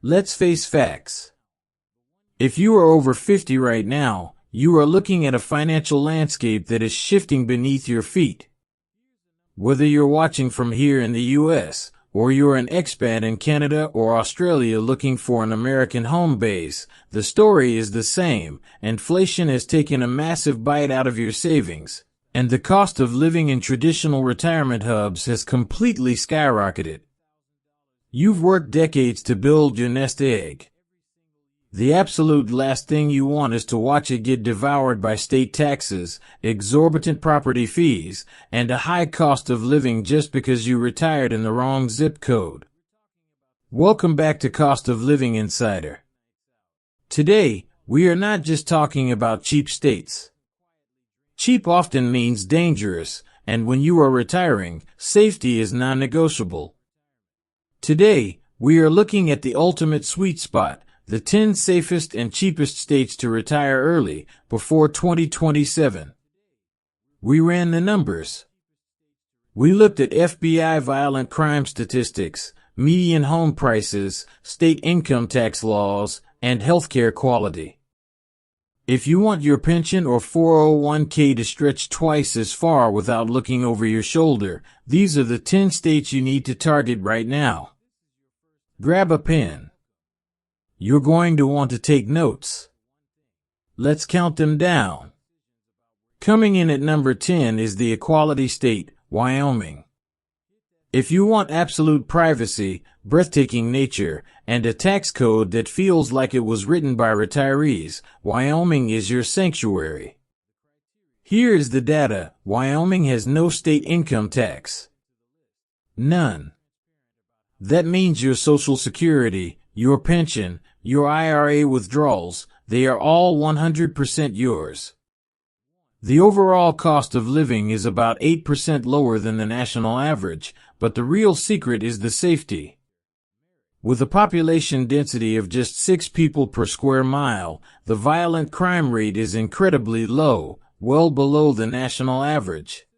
Let's face facts. If you are over 50 right now, you are looking at a financial landscape that is shifting beneath your feet. Whether you're watching from here in the US, or you're an expat in Canada or Australia looking for an American home base, the story is the same. Inflation has taken a massive bite out of your savings, and the cost of living in traditional retirement hubs has completely skyrocketed. You've worked decades to build your nest egg. The absolute last thing you want is to watch it get devoured by state taxes, exorbitant property fees, and a high cost of living just because you retired in the wrong zip code. Welcome back to Cost of Living Insider. Today, we are not just talking about cheap states. Cheap often means dangerous, and when you are retiring, safety is non-negotiable. Today, we are looking at the ultimate sweet spot, the 10 safest and cheapest states to retire early, before 2027. We ran the numbers. We looked at FBI violent crime statistics, median home prices, state income tax laws, and healthcare quality. If you want your pension or 401k to stretch twice as far without looking over your shoulder, these are the 10 states you need to target right now. Grab a pen. You're going to want to take notes. Let's count them down. Coming in at number 10 is the equality state, Wyoming. If you want absolute privacy, breathtaking nature, and a tax code that feels like it was written by retirees, Wyoming is your sanctuary. Here is the data. Wyoming has no state income tax. None. That means your Social Security, your pension, your IRA withdrawals, they are all 100% yours. The overall cost of living is about 8% lower than the national average, but the real secret is the safety. With a population density of just 6 people per square mile, the violent crime rate is incredibly low, well below the national average.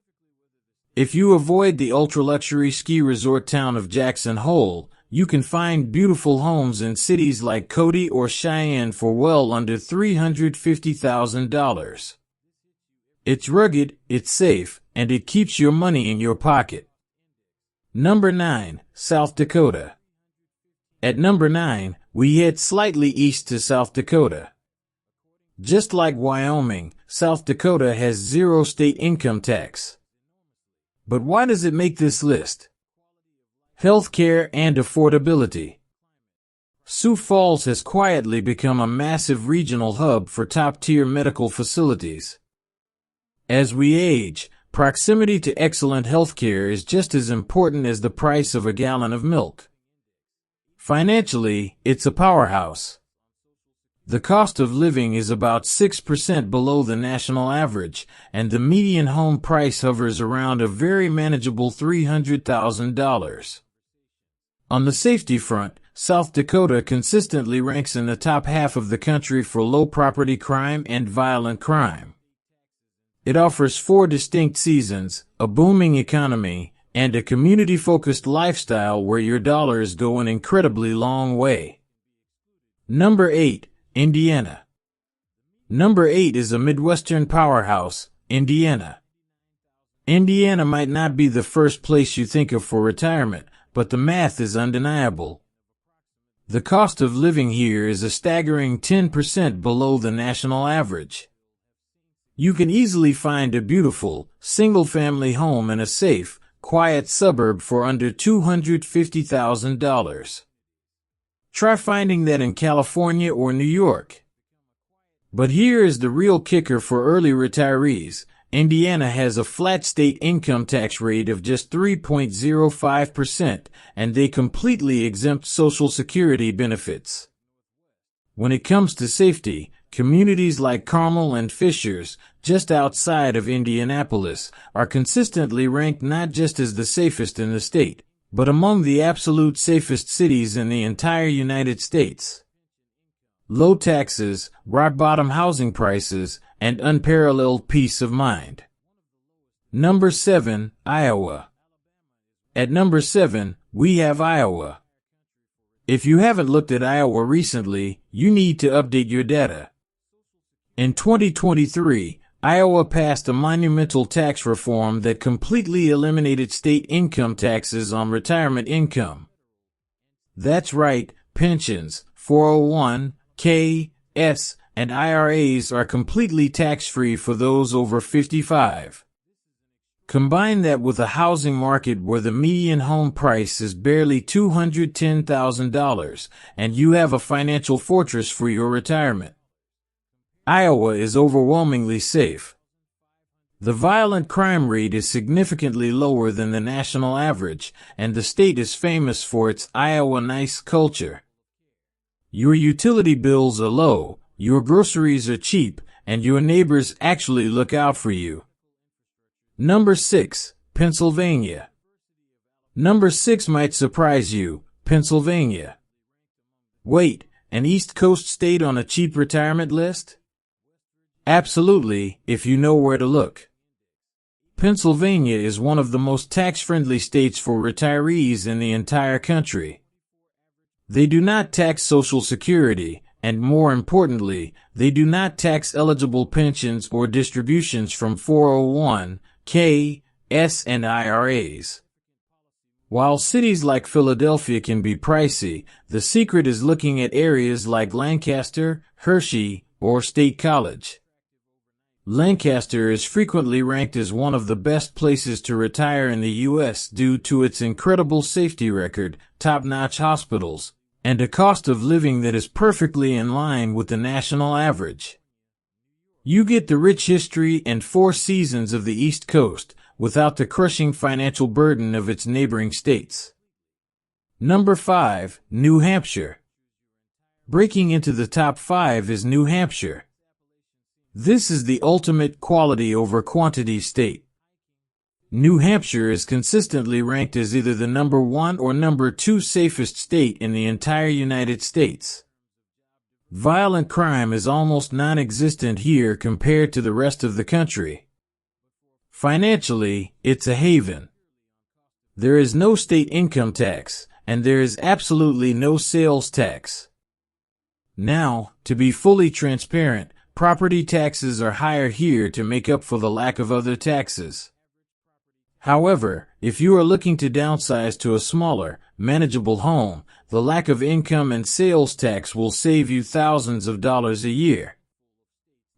If you avoid the ultra-luxury ski resort town of Jackson Hole, you can find beautiful homes in cities like Cody or Cheyenne for well under $350,000. It's rugged, it's safe, and it keeps your money in your pocket. Number 9, South Dakota. At number 9, we head slightly east to South Dakota. Just like Wyoming, South Dakota has zero state income tax. But why does it make this list? Healthcare and affordability. Sioux Falls has quietly become a massive regional hub for top-tier medical facilities. As we age, proximity to excellent healthcare is just as important as the price of a gallon of milk. Financially, it's a powerhouse. The cost of living is about 6% below the national average, and the median home price hovers around a very manageable $300,000. On the safety front, South Dakota consistently ranks in the top half of the country for low property crime and violent crime. It offers 4 distinct seasons, a booming economy, and a community-focused lifestyle where your dollars go an incredibly long way. Number 8. Indiana. Number 8 is a Midwestern powerhouse, Indiana. Indiana might not be the first place you think of for retirement, but the math is undeniable. The cost of living here is a staggering 10% below the national average. You can easily find a beautiful, single-family home in a safe, quiet suburb for under $250,000. Try finding that in California or New York. But here is the real kicker for early retirees. Indiana has a flat state income tax rate of just 3.05%, and they completely exempt Social Security benefits. When it comes to safety, communities like Carmel and Fishers, just outside of Indianapolis, are consistently ranked not just as the safest in the state, but among the absolute safest cities in the entire United States. Low taxes, rock-bottom housing prices, and unparalleled peace of mind. Number 7, Iowa. At number 7, we have Iowa. If you haven't looked at Iowa recently, you need to update your data. In 2023, Iowa passed a monumental tax reform that completely eliminated state income taxes on retirement income. That's right, pensions, 401(k)s, and IRAs are completely tax-free for those over 55. Combine that with a housing market where the median home price is barely $210,000, and you have a financial fortress for your retirement. Iowa is overwhelmingly safe. The violent crime rate is significantly lower than the national average, and the state is famous for its Iowa nice culture. Your utility bills are low, your groceries are cheap, and your neighbors actually look out for you. Number 6, Pennsylvania. Number 6 might surprise you, Pennsylvania. Wait, an East Coast state on a cheap retirement list? Absolutely, if you know where to look. Pennsylvania is one of the most tax-friendly states for retirees in the entire country. They do not tax Social Security, and more importantly, they do not tax eligible pensions or distributions from 401(k)s and IRAs. While cities like Philadelphia can be pricey, the secret is looking at areas like Lancaster, Hershey, or State College. Lancaster is frequently ranked as one of the best places to retire in the U.S. due to its incredible safety record, top-notch hospitals, and a cost of living that is perfectly in line with the national average. You get the rich history and 4 seasons of the East Coast, without the crushing financial burden of its neighboring states. Number 5, New Hampshire. Breaking into the top 5 is New Hampshire. This is the ultimate quality over quantity state. New Hampshire is consistently ranked as either the number 1 or number 2 safest state in the entire United States. Violent crime is almost non-existent here compared to the rest of the country. Financially, it's a haven. There is no state income tax, and there is absolutely no sales tax. Now, to be fully transparent, property taxes are higher here to make up for the lack of other taxes. However, if you are looking to downsize to a smaller, manageable home, the lack of income and sales tax will save you thousands of dollars a year.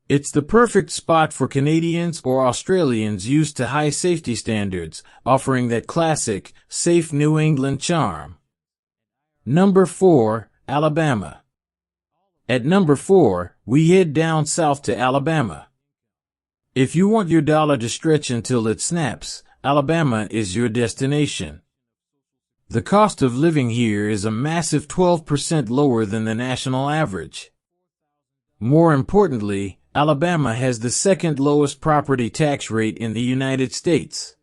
It's the perfect spot for Canadians or Australians used to high safety standards, offering that classic, safe New England charm. Number 4, Alabama. At number 4, we head down south to Alabama. If you want your dollar to stretch until it snaps, Alabama is your destination. The cost of living here is a massive 12% lower than the national average. More importantly, Alabama has the second lowest property tax rate in the United States.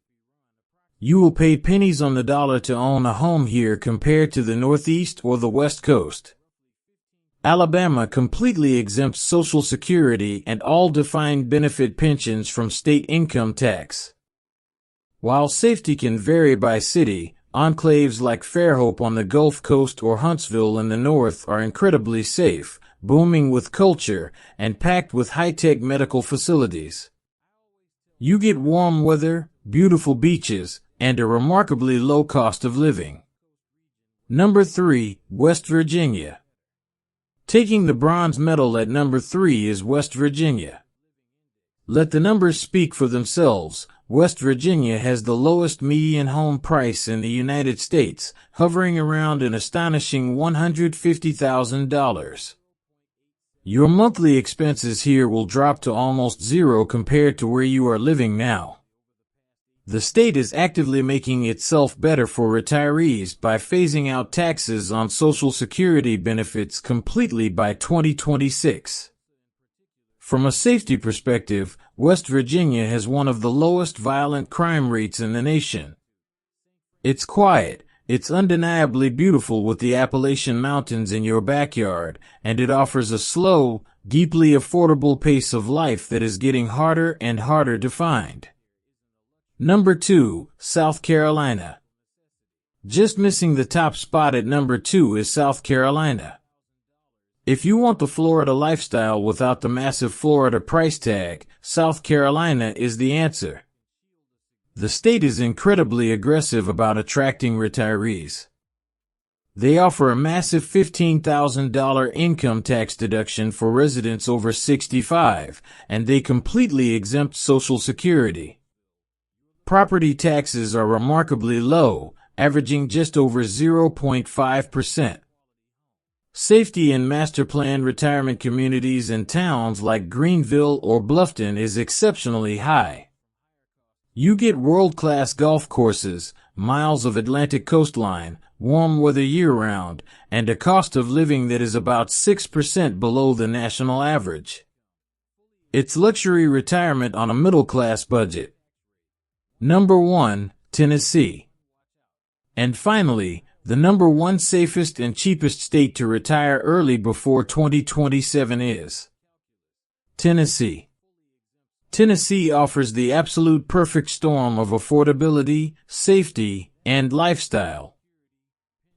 You will pay pennies on the dollar to own a home here compared to the Northeast or the West Coast. Alabama completely exempts Social Security and all defined benefit pensions from state income tax. While safety can vary by city, enclaves like Fairhope on the Gulf Coast or Huntsville in the north are incredibly safe, booming with culture, and packed with high-tech medical facilities. You get warm weather, beautiful beaches, and a remarkably low cost of living. Number 3, West Virginia. Taking the bronze medal at number 3 is West Virginia. Let the numbers speak for themselves. West Virginia has the lowest median home price in the United States, hovering around an astonishing $150,000. Your monthly expenses here will drop to almost zero compared to where you are living now. The state is actively making itself better for retirees by phasing out taxes on Social Security benefits completely by 2026. From a safety perspective, West Virginia has one of the lowest violent crime rates in the nation. It's quiet, it's undeniably beautiful with the Appalachian Mountains in your backyard, and it offers a slow, deeply affordable pace of life that is getting harder and harder to find. Number 2, South Carolina. Just missing the top spot at number 2 is South Carolina. If you want the Florida lifestyle without the massive Florida price tag, South Carolina is the answer. The state is incredibly aggressive about attracting retirees. They offer a massive $15,000 income tax deduction for residents over 65, and they completely exempt Social Security. Property taxes are remarkably low, averaging just over 0.5%. Safety in master plan retirement communities in towns like Greenville or Bluffton is exceptionally high. You get world-class golf courses, miles of Atlantic coastline, warm weather year-round, and a cost of living that is about 6% below the national average. It's luxury retirement on a middle-class budget. Number 1, Tennessee. And finally, the number 1 safest and cheapest state to retire early before 2027 is Tennessee. Tennessee offers the absolute perfect storm of affordability, safety, and lifestyle.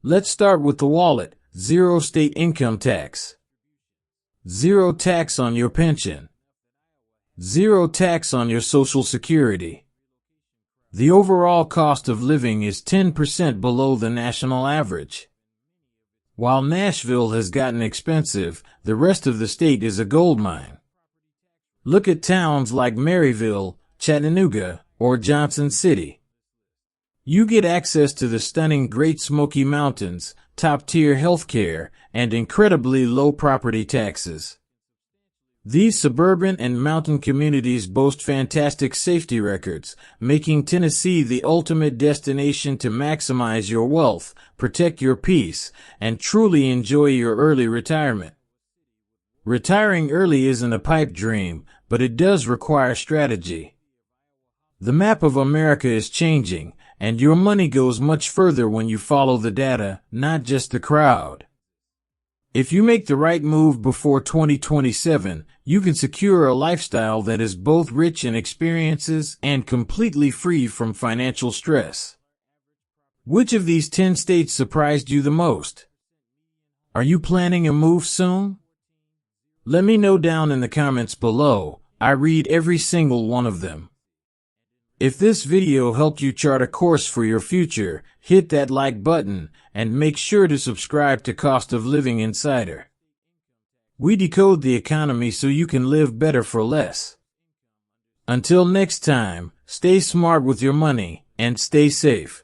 Let's start with the wallet. 0 state income tax. 0 tax on your pension. 0 tax on your Social Security. The overall cost of living is 10% below the national average. While Nashville has gotten expensive, the rest of the state is a goldmine. Look at towns like Maryville, Chattanooga, or Johnson City. You get access to the stunning Great Smoky Mountains, top-tier healthcare, and incredibly low property taxes. These suburban and mountain communities boast fantastic safety records, making Tennessee the ultimate destination to maximize your wealth, protect your peace, and truly enjoy your early retirement. Retiring early isn't a pipe dream, but it does require strategy. The map of America is changing, and your money goes much further when you follow the data, not just the crowd. If you make the right move before 2027, you can secure a lifestyle that is both rich in experiences and completely free from financial stress. Which of these 10 states surprised you the most? Are you planning a move soon? Let me know down in the comments below. I read every single one of them. If this video helped you chart a course for your future, hit that like button and make sure to subscribe to Cost of Living Insider. We decode the economy so you can live better for less. Until next time, stay smart with your money and stay safe.